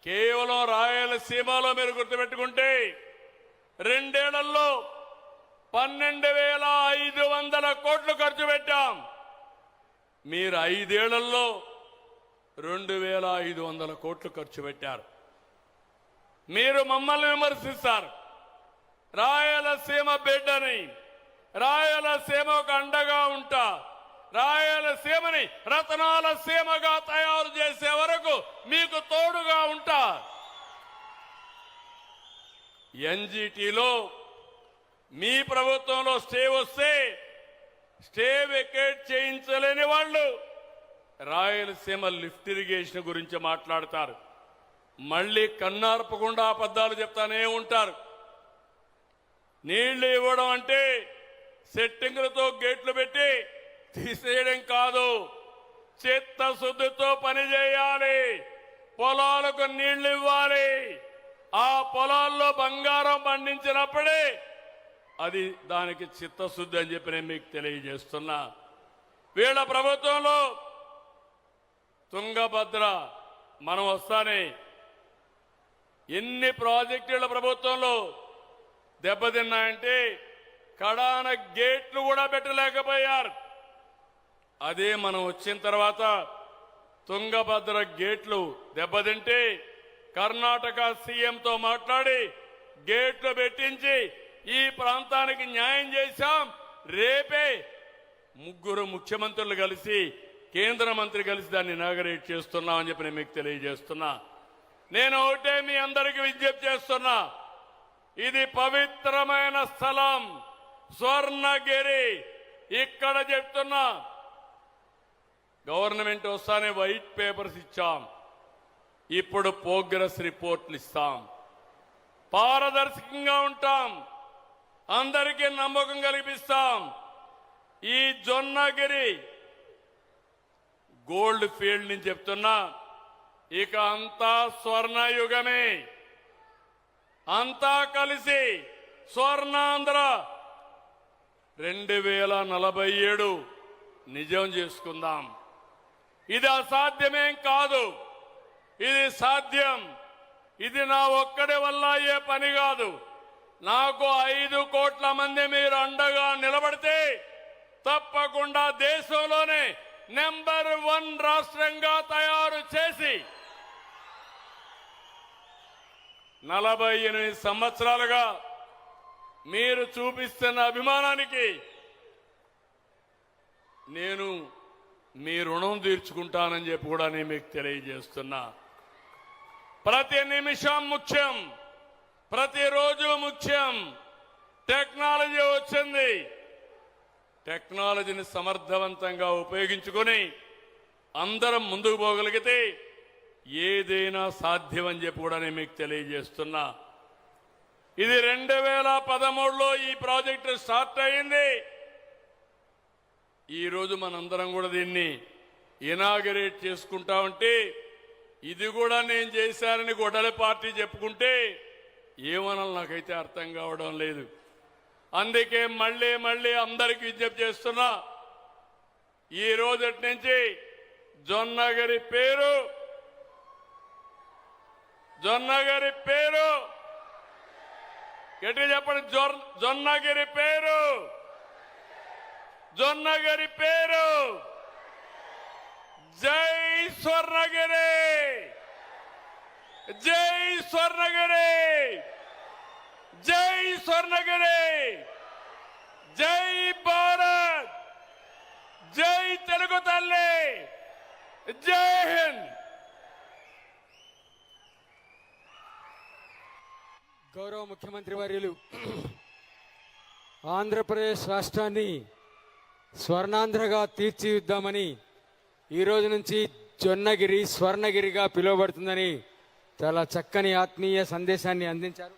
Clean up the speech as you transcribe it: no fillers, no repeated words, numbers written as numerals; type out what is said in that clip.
కేవలం రాయలసీమలో మీరు గుర్తుపెట్టుకుంటే 2 ఏళ్లలో 12,500 కోట్లు ఖర్చు పెట్టాం. మీరు 5 ఏళ్లలో 2,500 కోట్లు ఖర్చు పెట్టారు. మీరు మమ్మల్ని విమర్శిస్తారు. రాయలసీమ బిడ్డని, రాయలసీమకు అండగా ఉంటా, రాయలసీమని రతనాల సీమగా తయారు చేసే వరకు మీకు తోడుగా ఉంటా. ఎన్జీటీలో మీ ప్రభుత్వంలో స్టే వస్తే స్టే వెకేట్ చేయించలేని వాళ్ళు రాయలసీమ లిఫ్ట్ ఇరిగేషన్ గురించి మాట్లాడతారు. మళ్ళీ కన్నార్పకుండా అబద్ధాలు చెప్తానే ఉంటారు. నీళ్లు ఇవ్వడం అంటే సెట్టింగులతో గేట్లు పెట్టి తీసేయడం కాదు, చిత్తశుద్ధితో పనిచేయాలి. పొలాలకు నీళ్లు ఇవ్వాలి. ఆ పొలాల్లో బంగారం పండించినప్పుడే అది దానికి చిత్తశుద్ధి అని చెప్పి నేను మీకు తెలియజేస్తున్నా. వీళ్ళ ప్రభుత్వంలో తుంగభద్ర మనం వస్తానే ఎన్ని ప్రాజెక్టుల ప్రభుత్వంలో దెబ్బతిన్నాయంటే కడాన గేట్లు కూడా పెట్టలేకపోయారు. అదే మనం వచ్చిన తర్వాత తుంగభద్ర గేట్లు దెబ్బతింటే కర్ణాటక సీఎంతో మాట్లాడి గేట్లు పెట్టించి ఈ ప్రాంతానికి న్యాయం చేశాం. రేపే 3 ముఖ్యమంత్రులు కలిసి కేంద్ర మంత్రి కలిసి దాన్ని ఇనాగరేట్ చేస్తున్నామని చెప్పి నేను మీకు తెలియజేస్తున్నా. నేను ఒకటే మీ అందరికీ విజ్ఞప్తి చేస్తున్నా, ఇది పవిత్రమైన స్థలం స్వర్ణగిరి. ఇక్కడ చెప్తున్నా, గవర్నమెంట్ వస్తానే వైట్ పేపర్స్ ఇచ్చాం, ఇప్పుడు ప్రోగ్రెస్ రిపోర్ట్లు ఇస్తాం. పారదర్శకంగా ఉంటాం, అందరికీ నమ్మకం కల్పిస్తాం. ఈ జొన్నగిరి గోల్డ్ ఫీల్డ్ నుంచి చెప్తున్నా, ఇక అంతా స్వర్ణయుగమే. అంతా కలిసి స్వర్ణాంధ్ర 2047 నిజం చేసుకుందాం. ఇది అసాధ్యమేం కాదు, ఇది సాధ్యం. ఇది నా ఒక్కడి వల్ల అయ్యే పని కాదు. నాకు 5 కోట్ల మంది మీరు అండగా నిలబడితే తప్పకుండా దేశంలోనే నెంబర్ 1 రాష్ట్రంగా తయారు చేసి 48 సంవత్సరాలుగా మీరు చూపిస్తున్న అభిమానానికి నేను మీ రుణం తీర్చుకుంటానని చెప్పి కూడా నేను మీకు తెలియజేస్తున్నా. ప్రతి నిమిషం ముఖ్యం, ప్రతిరోజు ముఖ్యం. టెక్నాలజీ వచ్చింది, టెక్నాలజీని సమర్థవంతంగా ఉపయోగించుకొని అందరం ముందుకు పోగలిగితే ఏదైనా సాధ్యమని చెప్పి కూడా నేను మీకు తెలియజేస్తున్నా. ఇది 2013లో ఈ ప్రాజెక్టు స్టార్ట్ అయింది. ఈరోజు మనందరం కూడా దీన్ని ఇనాగరేట్ చేసుకుంటా ఉంటే, ఇది కూడా నేను చేశానని గొడవల పార్టీ చెప్పుకుంటే ఏమనాలి నాకైతే అర్థం కావడం లేదు. అందుకే మళ్ళీ మళ్ళీ అందరికీ విజ్ఞప్తి చేస్తున్నా, ఈ రోజటి నుంచి జొన్నగిరి పేరు గట్టి చెప్పండి. జొన్నగిరి పేరు జై స్వర్ణగిరి, జై స్వర్ణగిరి, జై స్వర్ణగిరి, జై భారత్, జై తెలుగు తల్లి, జై హింద్. గౌరవ ముఖ్యమంత్రి వర్యులు ఆంధ్రప్రదేశ్ రాష్ట్రాన్ని స్వర్ణాంధ్రగా తీర్చిదిద్దామని ఈ రోజు నుంచి జొన్నగిరి స్వర్ణగిరిగా పిలువబడుతుందని చాలా చక్కని ఆత్మీయ సందేశాన్ని అందించారు.